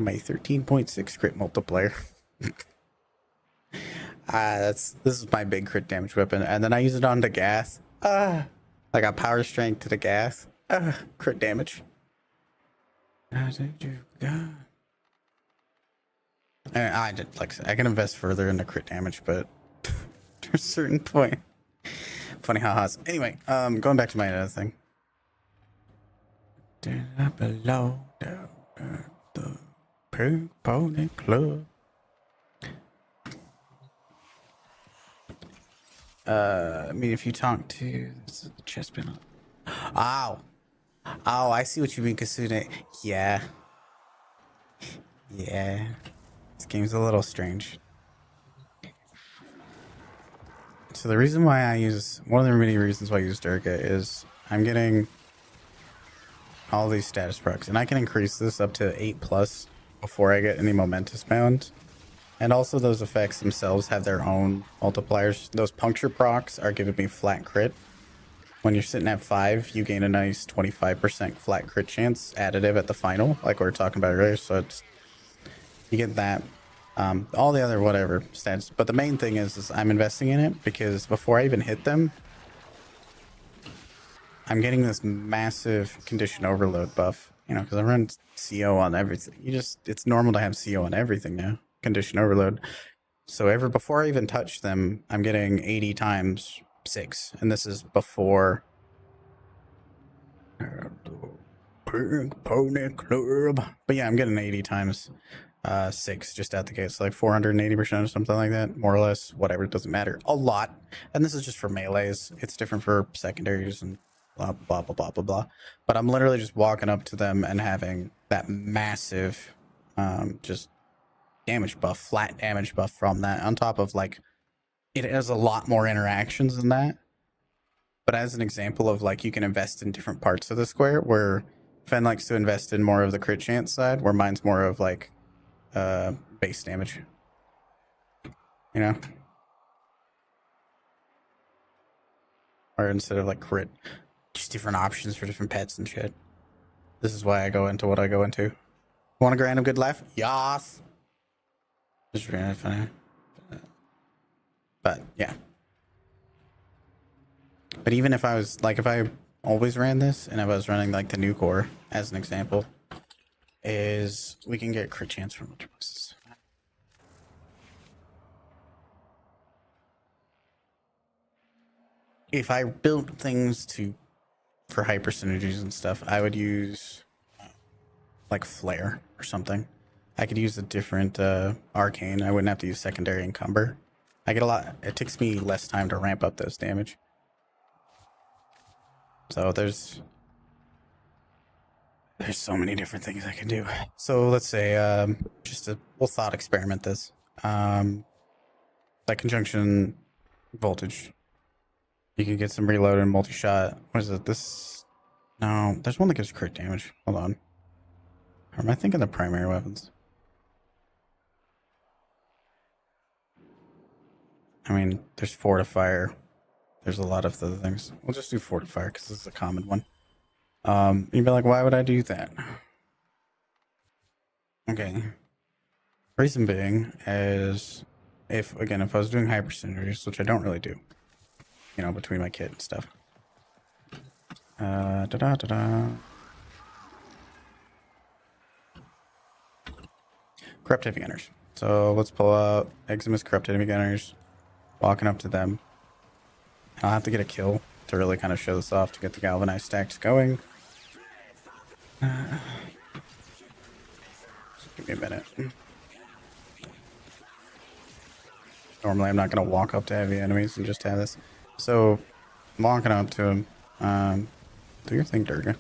My 13.6 crit multiplier. This is my big crit damage weapon, and then I use it on the gas. I got power strength to the gas. Crit damage. And I did I can invest further in the crit damage, but to a certain point. Funny ha-has. Anyway, going back to my other thing. Below the Pink Pony Club. I mean, if you talk to the chest panel. Ow. Oh, I see what you mean, Kasune. Yeah. Yeah. This game's a little strange. So the reason why I use, one of the many reasons why I use Durga is I'm getting all these status procs, and I can increase this up to 8+ before I get any momentous bound. And also those effects themselves have their own multipliers. Those puncture procs are giving me flat crit. When you're sitting at 5, you gain a nice 25% flat crit chance additive at the final, like we were talking about earlier. So it's, you get that. All the other whatever stats. But the main thing is I'm investing in it because before I even hit them, I'm getting this massive condition overload buff. You know, because I run CO on everything. It's normal to have CO on everything now. Condition overload. So before I even touch them, I'm getting 80 times 6, and this is before Pink Pony Club. But yeah, I'm getting 80 times 6 just out the gate. So like 480% or something like that, more or less. Whatever, it doesn't matter. A lot. And this is just for melees. It's different for secondaries and blah blah blah blah blah blah. But I'm literally just walking up to them and having that massive just damage buff, flat damage buff from that, on top of like it has a lot more interactions than that. But as an example of like you can invest in different parts of the square, where Fen likes to invest in more of the crit chance side, where mine's more of like base damage. You know? Or instead of like crit, just different options for different pets and shit. This is why I go into what I go into. Want a grand of good life? Yas. Just really funny. But yeah. But even if I was like, if I always ran this and if I was running like the new core as an example, is we can get crit chance from ultrabuses. If I built things for hyper synergies and stuff, I would use like flare or something. I could use a different arcane. I wouldn't have to use secondary encumber. I get a lot. It takes me less time to ramp up those damage. So there's so many different things I can do. So let's say we'll thought experiment this. Like conjunction voltage. You can get some reload and multi-shot. What is it? This? No, there's one that gives crit damage. Hold on. Or am I thinking the primary weapons? I mean, there's fortifier. There's a lot of other things. We'll just do fortifier because this is a common one. You'd be like, why would I do that? Okay. Reason being is if I was doing hyper synergies, which I don't really do, you know, between my kit and stuff. Corrupt heavy gunners. So let's pull out Eximus corrupt heavy gunners. Walking up to them. I'll have to get a kill to really kind of show this off to get the galvanized stacks going. Just give me a minute. Normally I'm not going to walk up to heavy enemies and just have this. So I'm walking up to him. Do your thing, Durga.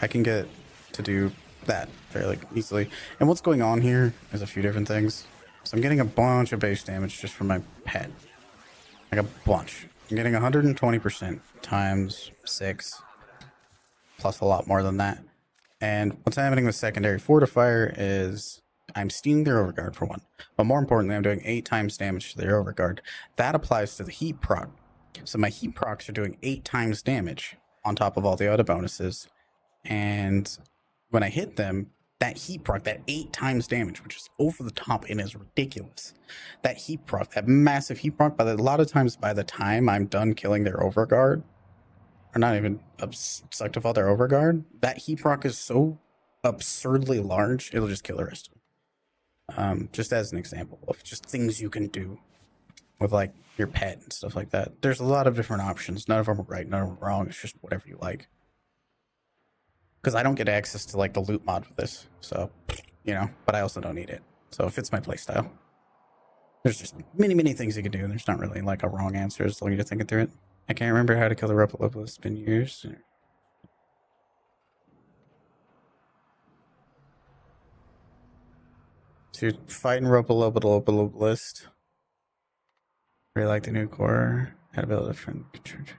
I can get to do that fairly easily. And what's going on here is a few different things. So I'm getting a bunch of base damage just from my pet. Like a bunch. I'm getting 120% times 6. Plus a lot more than that. And what's happening with secondary fortifier is I'm stealing their overguard for one. But more importantly, I'm doing 8 times damage to their overguard. That applies to the heat proc. So my heat procs are doing 8 times damage on top of all the other bonuses. And when I hit them, that heat proc, that 8 times damage, which is over the top and is ridiculous. That heat proc, that massive heat proc, but a lot of times by the time I'm done killing their overguard, or not even sucked off all their overguard, that heat proc is so absurdly large, it'll just kill the rest of them. Just as an example of just things you can do with like your pet and stuff like that. There's a lot of different options. None of them are right, none of them are wrong. It's just whatever you like. Because I don't get access to like the loot mod with this, so but I also don't need it, so it fits my playstyle. There's just many things you can do, and there's not really like a wrong answer as long as you're thinking through it. I can't remember how to kill the Reploblist. It's been years. So you're fighting Reploblist. Really like the new core. How to build a different church.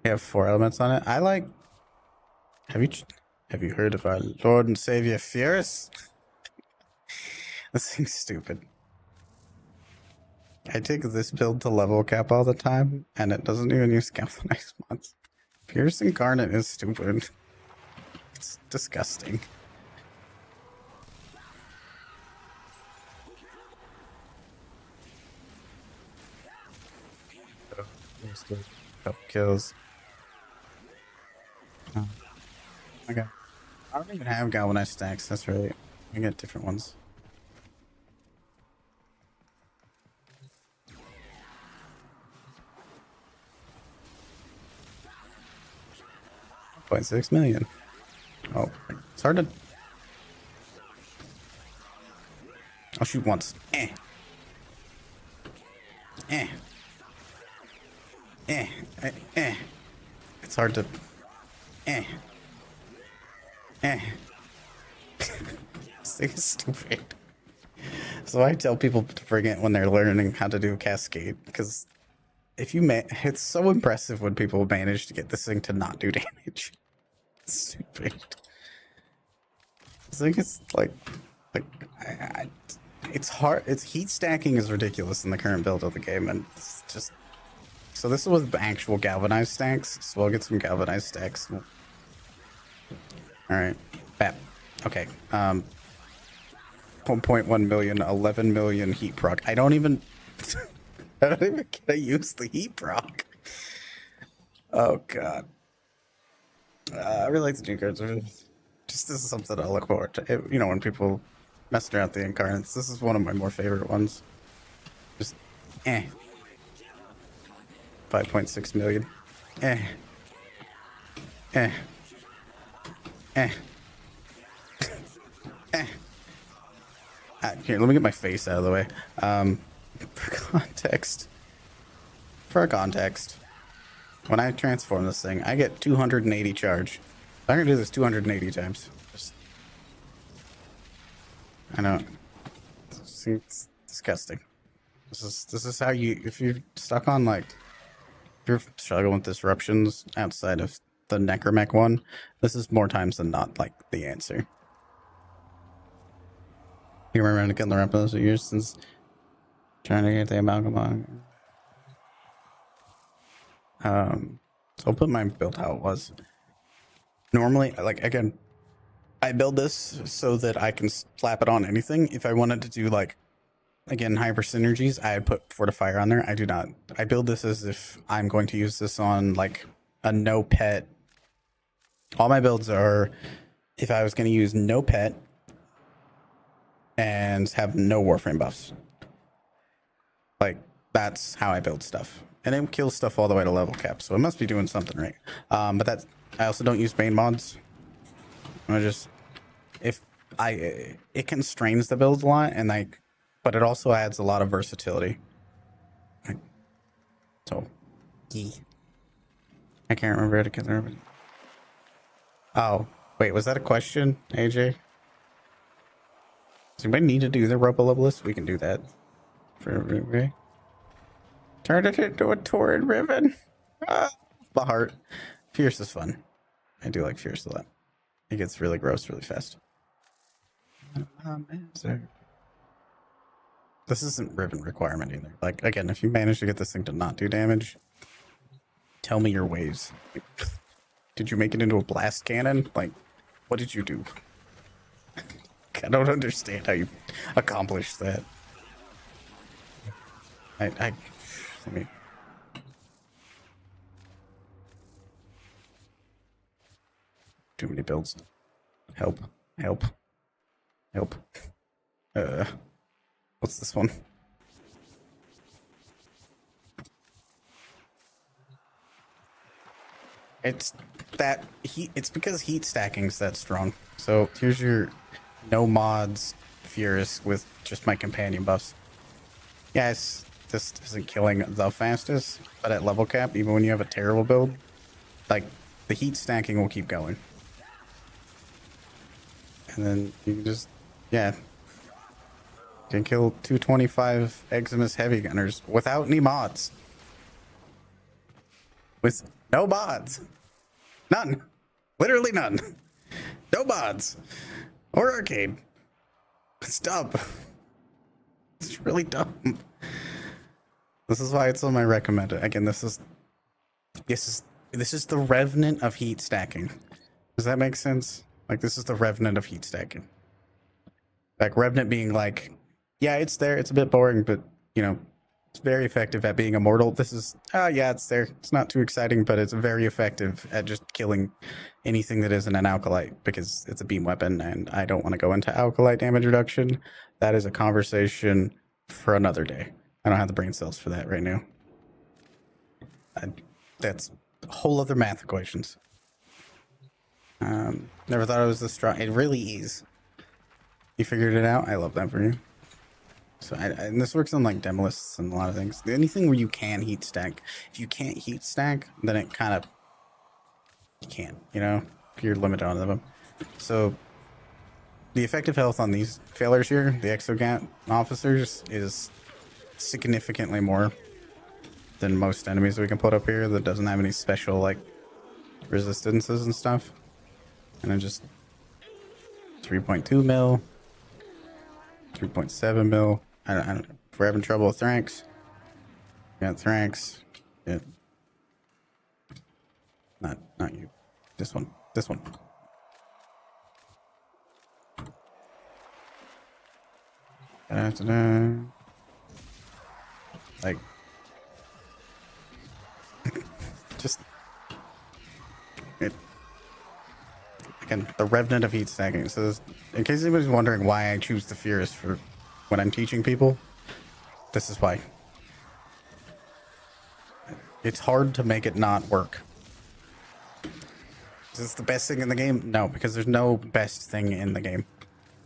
You have 4 elements on it. I like. Have you heard of our Lord and Savior Fierce? This thing's stupid. I take this build to level cap all the time, and it doesn't even use galvanized mods. Fierce Incarnate is stupid. It's disgusting. Couple kills. Oh. Okay. I don't even have galvanized stacks, that's right. I get different ones. $0.6 million. Oh, it's hard to. I'll shoot once. It's hard to. This thing is stupid. So I tell people to bring it when they're learning how to do Cascade, because if you it's so impressive when people manage to get this thing to not do damage. It's stupid. This thing is like it's hard. It's heat stacking is ridiculous in the current build of the game, and it's just. So this was the actual galvanized stacks. So we'll get some galvanized stacks. All right, bap. Okay. 1.1 million, 11 million heat proc. I don't even get to use the heat proc. Oh god. I really like the new cards. Just this is something I look forward to. When people messing around with the incarnates, this is one of my more favorite ones. Just 5.6 million. Here, let me get my face out of the way. For context, when I transform this thing, I get 280 charge. I'm gonna do this 280 times. I know. It's disgusting. This is how if you're stuck on if you're struggling with disruptions outside of the Necromech one, this is more times than not the answer. You remember when to kill the Reploblist for years since trying to get the amalgam on. So I'll put my build how it was. Normally, again, I build this so that I can slap it on anything. If I wanted to do again, hyper synergies, I would put Fortifier on there. I do not. I build this as if I'm going to use this on a no pet. All my builds are if I was going to use no pet and have no Warframe buffs. That's how I build stuff. And it kills stuff all the way to level cap, so it must be doing something right. But I also don't use main mods. It constrains the build a lot, and but it also adds a lot of versatility. So, I can't remember how to kill her. Oh, wait, was that a question, AJ? Does anybody need to do the Reploblist? We can do that. For everybody. Turn it into a torrid ribbon. The heart. Fierce is fun. I do like Fierce a lot. It gets really gross really fast. This isn't ribbon requirement either. Again, if you manage to get this thing to not do damage, tell me your ways. Did you make it into a blast cannon? What did you do? I don't understand how you accomplished that. Let me. Too many builds. Help. Help. Help. What's this one? It's that heat. It's because heat stacking's that strong. So here's your no mods Furious with just my companion buffs. Yes, this isn't killing the fastest, but at level cap, even when you have a terrible build, like the heat stacking will keep going. And then you can just, yeah, you can kill 225 Eximus heavy gunners without any mods. With no mods. None. Literally none. No mods. Or arcade. It's dumb. It's really dumb. This is why it's on my recommended. Again, this is the Revenant of heat stacking. Does that make sense? Like, this is the Revenant of heat stacking. Like, Revenant being like, yeah, it's there. It's a bit boring, but, you know, it's very effective at being immortal. This is, yeah, it's there. It's not too exciting, but it's very effective at just killing anything that isn't an alkalite because it's a beam weapon, and I don't want to go into alkalite damage reduction. That is a conversation for another day. I don't have the brain cells for that right now. That's whole other math equations. Never thought it was this strong. It really is. You figured it out? I love that for you. So, and this works on like Demolists and a lot of things. Anything where you can heat stack. If you can't heat stack, then it kind of, you can't, you know, if you're limited on them. So, the effective health on these failures here, the Exogat officers, is significantly more than most enemies we can put up here that doesn't have any special like resistances and stuff. And then just 3.2 mil, 3.7 mil. I don't. If we're having trouble with Thranks, got Thranks. Yeah. Not you. This one. This one. Like, just it. Again, the Revenant of heat stacking. So, in case anybody's wondering why I choose the Furious for when I'm teaching people, this is why. It's hard to make it not work. Is this the best thing in the game? No, because there's no best thing in the game.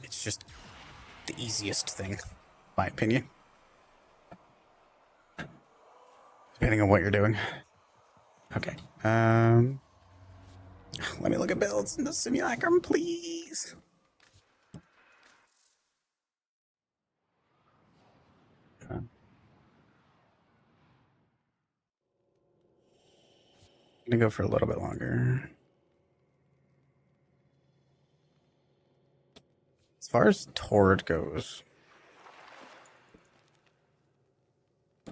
It's just the easiest thing, in my opinion. Depending on what you're doing. Okay. Let me look at builds in the simulacrum, please. I'm gonna go for a little bit longer. As far as Tord goes,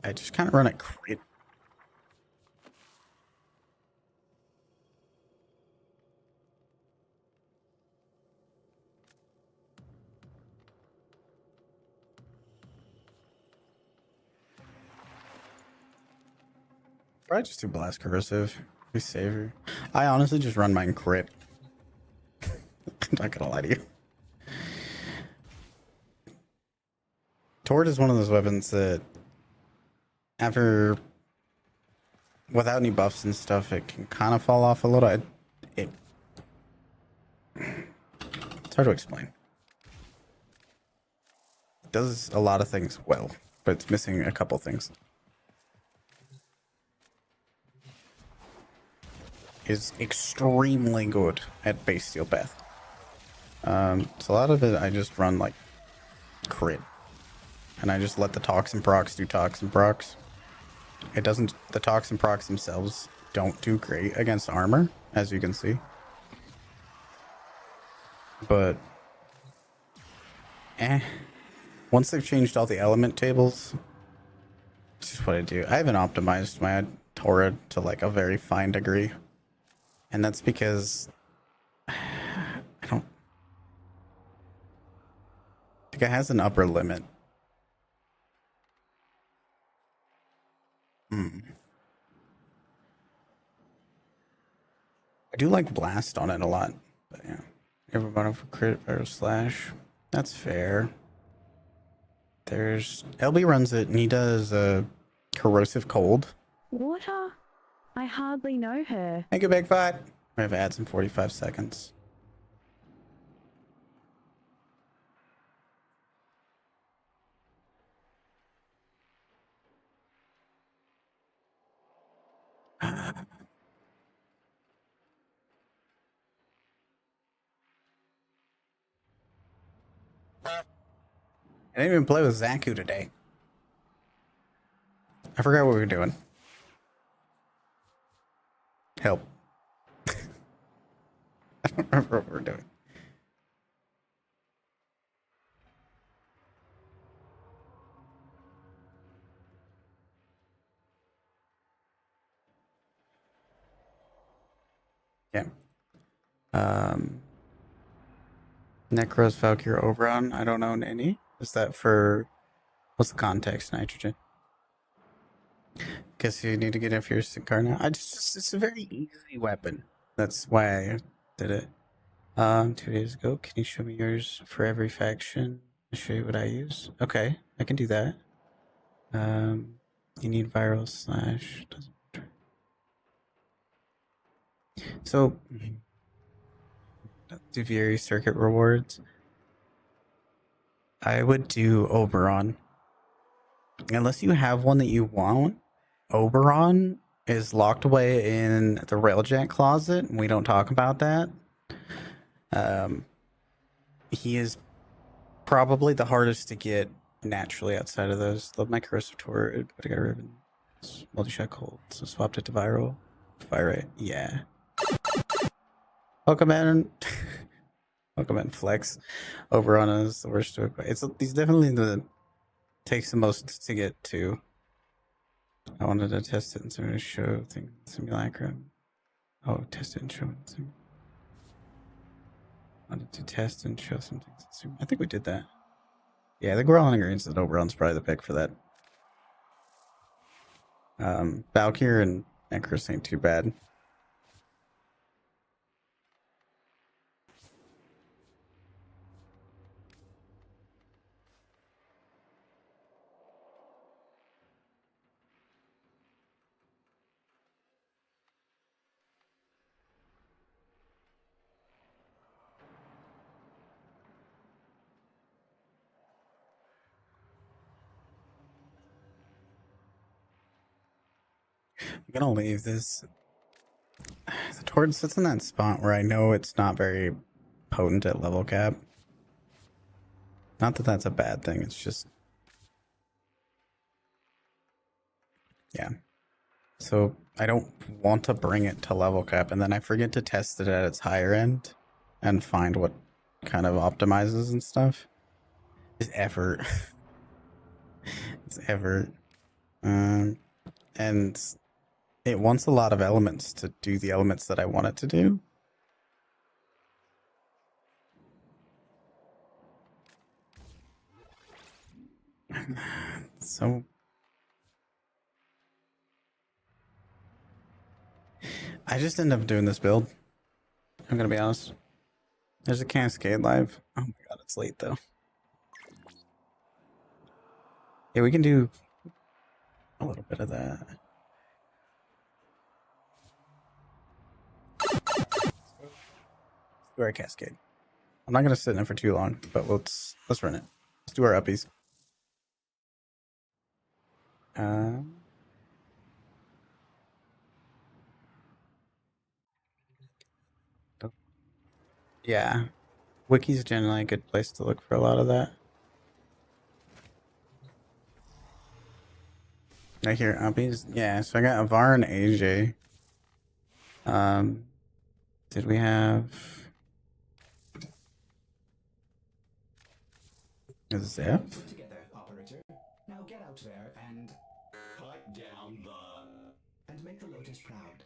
I just kind of run it crit. Probably just do blast corrosive. Be safer. I honestly just run mine crit. I'm not gonna lie to you. Tord is one of those weapons that after without any buffs and stuff, it can kind of fall off a little. It's hard to explain. It does a lot of things well, but it's missing a couple things. Is extremely good at base steel path. So a lot of it I just run like crit. And I just let the toxin procs do toxin procs. It doesn't, the toxin procs themselves don't do great against armor, as you can see. But once they've changed all the element tables, this is what I do. I haven't optimized my Torah to like a very fine degree. And that's because Like it has an upper limit. Hmm. I do like blast on it a lot, but yeah. Everybody for crit or slash. That's fair. There's LB runs it and he does corrosive cold. Water? I hardly know her. Make a big fight. We have ads in 45 seconds. I didn't even play with Zaku today. I forgot what we were doing. Help. I don't remember what we were doing. Yeah. Necros, Valkyrie, Oberon. I don't own any. Is that for... What's the context, Nitrogen? Guess you need to get a fierce incarnate. It's a very easy weapon. That's why I did it. 2 days ago. Can you show me yours for every faction? I'll show you what I use. Okay, I can do that. You need viral slash. Doesn't matter. So, Duvieri circuit rewards. I would do Oberon. Unless you have one that you want, Oberon is locked away in the Railjack closet, and we don't talk about that. He is probably the hardest to get naturally outside of those. Love my corrosive torrid, but I got a ribbon. Multi-shot cold, so swapped it to viral. Fire rate, yeah. Welcome in. Welcome in, Flex. Oberon is the worst to equip. He's definitely takes the most to get to. I wanted to test it and sort of show things simulacrum. Oh, test it and show something. Wanted to test and show some things. I think we did that. Yeah, the Gorilla agrees that Oberon's probably the pick for that. Valkyrie and Necros ain't too bad. I'm gonna leave this. The Torrid sits in that spot where I know it's not very potent at level cap. Not that that's a bad thing, it's just... Yeah. So I don't want to bring it to level cap, and then I forget to test it at its higher end and find what kind of optimizes and stuff. It's effort. It's effort. And it wants a lot of elements to do the elements that I want it to do. So I just end up doing this build. I'm gonna be honest. There's a Cascade live. Oh my god, it's late though. Yeah, we can do a little bit of that. Do our Cascade. I'm not gonna sit in it for too long, but let's run it. Let's do our uppies. Yeah, Wiki's generally a good place to look for a lot of that. I hear uppies. Yeah, so I got Avar and AJ. Did we have a Zeph? Together, operator. Now get out there and cut down and make the Lotus proud.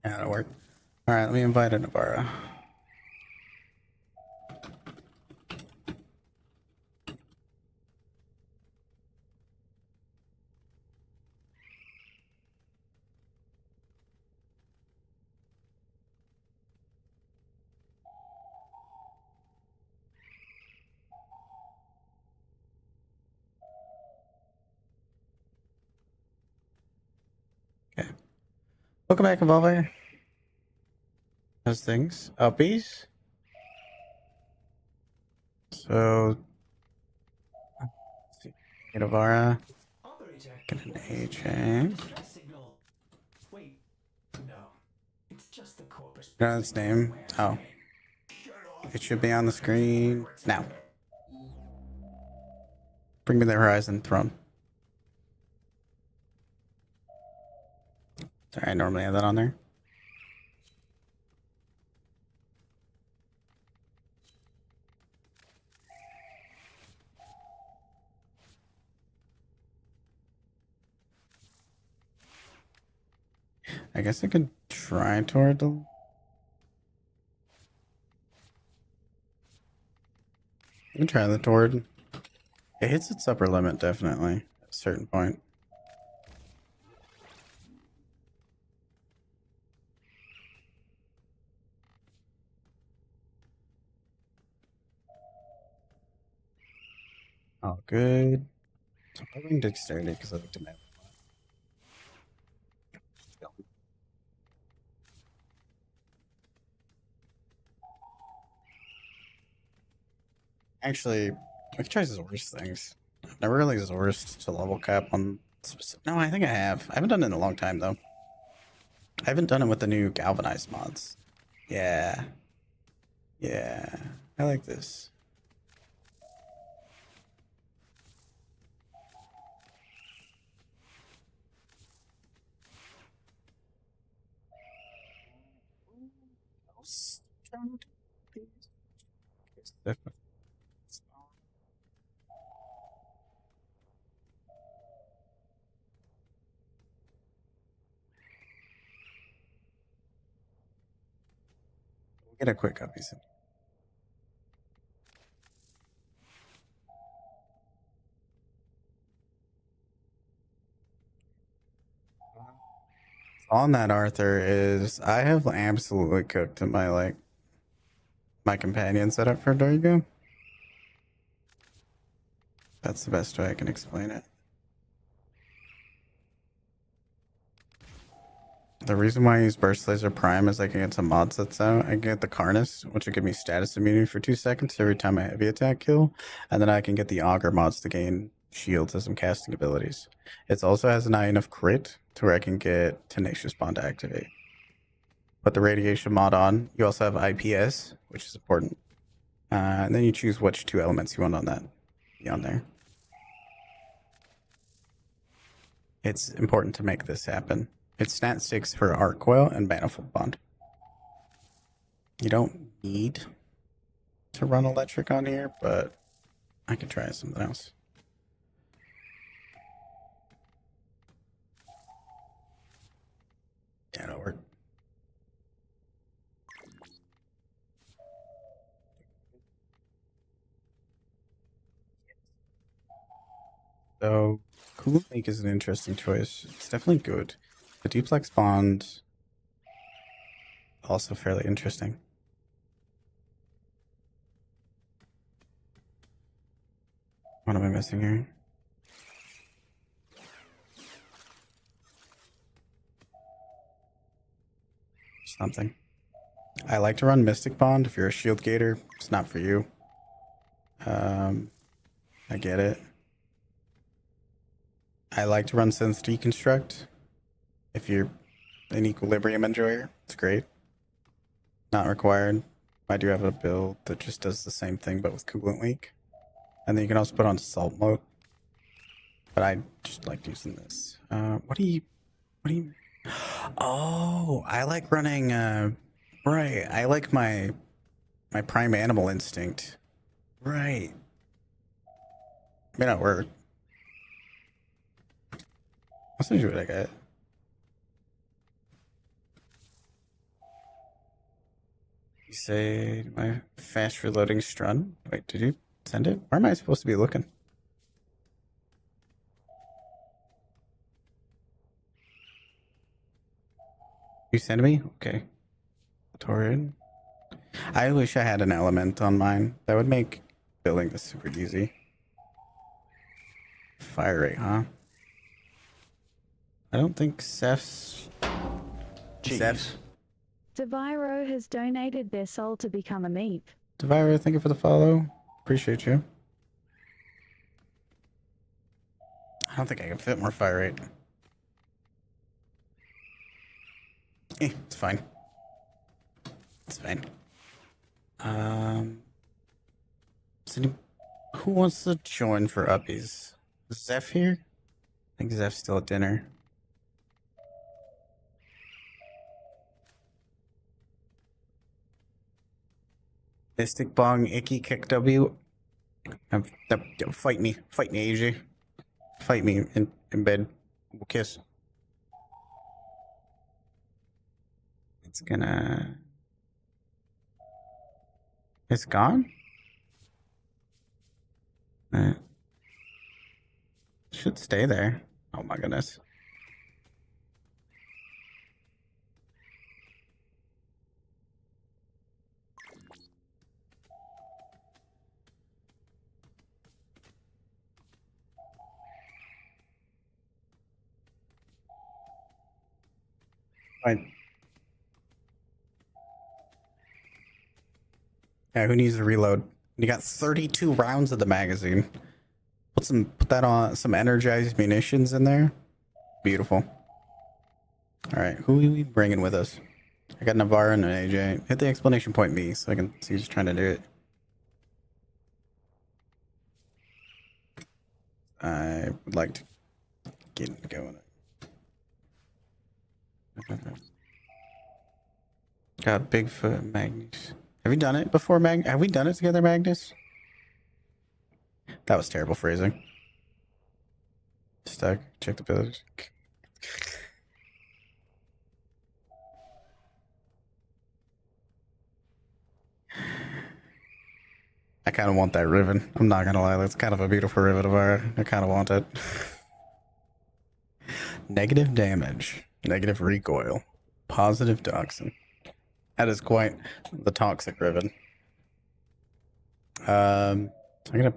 Yeah, that'll work. All right, let me invite a Navara. Okay. Welcome back, Evolve. How's things? Uppies? So, let's see. Navara. Operator. Get an What is AJ. that distress signal? Wait, no. It's just the corpus. You know its name? Oh. It should be on the screen now. Bring me the Horizon Throne. Sorry, I normally have that on there. I guess I could try toward the... I can try the toward. It hits its upper limit, definitely, at a certain point. Oh, good. So I'm going dexterity because I looked at my... Actually, we can try Zor's things. I've never really Zor's to level cap on specific... No, I think I have. I haven't done it in a long time, though. I haven't done it with the new Galvanized mods. Yeah. Yeah. I like this. Get a quick up, he said. On that, Arthur, is I have absolutely cooked my companion setup for Dorgo. That's the best way I can explain it. The reason why I use Burst Laser Prime is I can get some mod sets out. I can get the Carnus, which will give me status immunity for 2 seconds every time a heavy attack kill, and then I can get the Augur mods to gain shields as I'm casting abilities. It also has an high enough crit to where I can get Tenacious Bond to activate. Put the Radiation mod on. You also have IPS, which is important. And then you choose which 2 elements you want on that. Be on there. It's important to make this happen. It's stat 6 for Arc Coil and Manifold Bond. You don't need to run electric on here, but I could try something else. Yeah, it'll work. So, Coolant Lake is an interesting choice. It's definitely good. The Duplex Bond, also fairly interesting. What am I missing here? Something. I like to run Mystic Bond. If you're a Shield Gator, it's not for you. I get it. I like to run Synth Deconstruct. If you're an Equilibrium enjoyer, it's great. Not required. I do have a build that just does the same thing but with Coolant Leak. And then you can also put on Salt Mode. But I just like using this. What do you... Oh, I like running... Right, I like my Prime Animal Instinct. Right. May not work. Let's see what I got. You say my fast reloading strun. Wait, did you send it? Where am I supposed to be looking? You send me? Okay. Torrid. I wish I had an element on mine. That would make building this super easy. Fire rate, huh? I don't think Seth's... Seth? Deviro has donated their soul to become a meep. Deviro, thank you for the follow. Appreciate you. I don't think I can fit more fire rate. It's fine. It's fine. Who wants to join for uppies? Is Zeph here? I think Zeph's still at dinner. Mystic Bong, Icky, Kick W. Fight me, AJ. Fight me in bed. We'll kiss. It's gonna... It's gone? Should stay there. Oh my goodness. Fine. Yeah, who needs to reload? You got 32 rounds of the magazine. Put that on some energized munitions in there. Beautiful. All right, who are we bringing with us? I got Navarre and an AJ. Hit the exclamation point me so I can see who's trying to do it. I would like to get going. God, Bigfoot, Magnus. Have you done it before, Have we done it together, Magnus? That was terrible phrasing. Stuck. Check the pillars. I kind of want that ribbon. I'm not gonna lie. That's kind of a beautiful ribbon of ours. I kind of want it. Negative damage. Negative recoil. Positive toxin. That is quite the toxic ribbon. I'm gonna...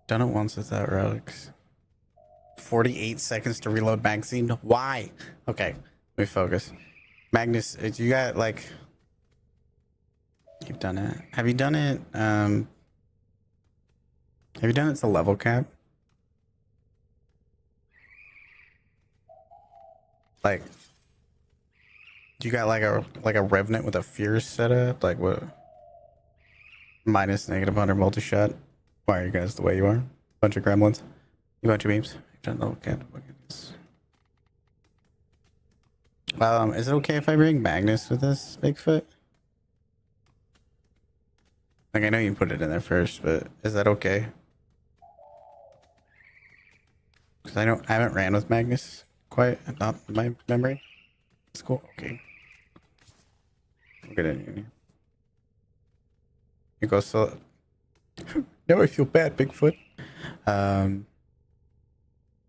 Done it once without relics. 48 seconds to reload magazine. Why? Okay, let me focus. Magnus, you got like... You've done it. Have you done it? Have you done it to level cap? Like, you got like a revenant with a fierce setup, like what? Minus -100 multi-shot. Why are you guys the way you are? Bunch of gremlins. You bunch of memes. You've done level cap. Is it okay if I bring Magnus with this Bigfoot? Like, I know you put it in there first, but is that okay? Because I haven't ran with Magnus quite, not in my memory. It's cool. Okay. We'll get in here. You go so. Now I feel bad, Bigfoot. Yeah,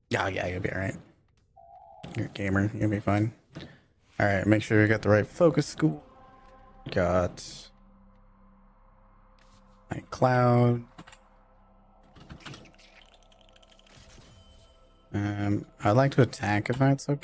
you'll be alright. You're a gamer, you'll be fine. Alright, make sure you got the right focus school. Got my cloud. I'd like to attack if that's okay.